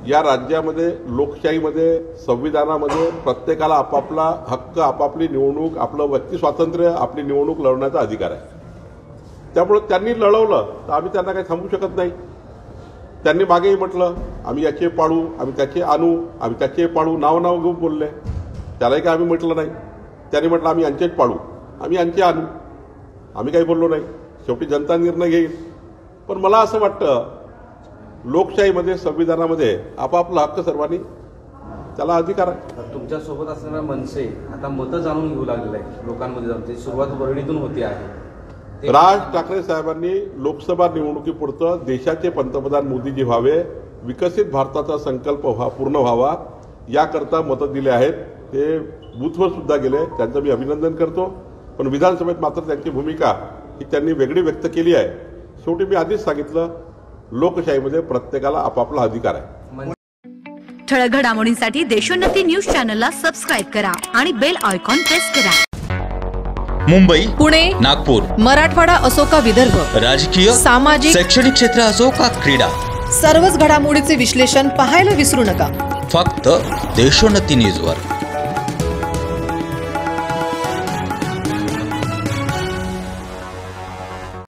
या राज्यामध्ये लोकशाहीमध्ये संविधानामध्ये प्रत्येकाला आपापला हक्क, आपापली निवडणूक, आपलं व्यक्ती स्वातंत्र्य, आपली निवडणूक लढवण्याचा अधिकार आहे। त्यामुळे त्यांनी लढवलं तर आम्ही त्यांना काही थांबवू शकत नाही। त्यांनी मागेही म्हटलं आम्ही याचे पाळू, आम्ही त्याचे आणू, आम्ही त्याचे पाळू, नाव घेऊन बोलले। त्यालाही काय आम्ही म्हटलं नाही। त्यांनी म्हटलं आम्ही यांचेच पाळू, आम्ही यांचे आणू, आम्ही काही बोललो नाही। शेवटी जनता निर्णय घेईल। पण मला असं वाटतं लोकशाहीमध्ये संविधानामध्ये आपापला हक्क सर्वांनी त्याला अधिकार आहे। तुमच्या सोबत असणारा मनसे आता मतं जाणून घेऊ लागलेलं आहे लोकांमध्ये जाऊन, ते सुरुवात वर्णीतून होती आहे। राज ठाकरे साहेबांनी लोकसभा निवडणुकीपुरतं देशाचे पंतप्रधान मोदीजी व्हावे, विकसित भारताचा संकल्प पूर्ण व्हावा याकरता मतं दिले आहेत। ते बूथवर सुद्धा गेले, त्यांचं मी अभिनंदन करतो। पण विधानसभेत मात्र त्यांची भूमिका ही त्यांनी वेगळी व्यक्त केली आहे। शेवटी मी आधीच सांगितलं लोकशाहीमध्ये प्रत्येकाला आपापला अधिकार आहे। ठळक घडामोडींसाठी देशोन्नती न्यूज चॅनलला सबस्क्राइब करा आणि बेल आयकॉन प्रेस करा। मुंबई, पुणे, नागपूर, मराठवाडा असो का विदर्भ, राजकीय, सामाजिक, शैक्षणिक क्षेत्र असो का क्रीडा, सर्वच घडामोडीचे विश्लेषण पाहायला विसरू नका। फक्त देशोन्नती न्यूजवर।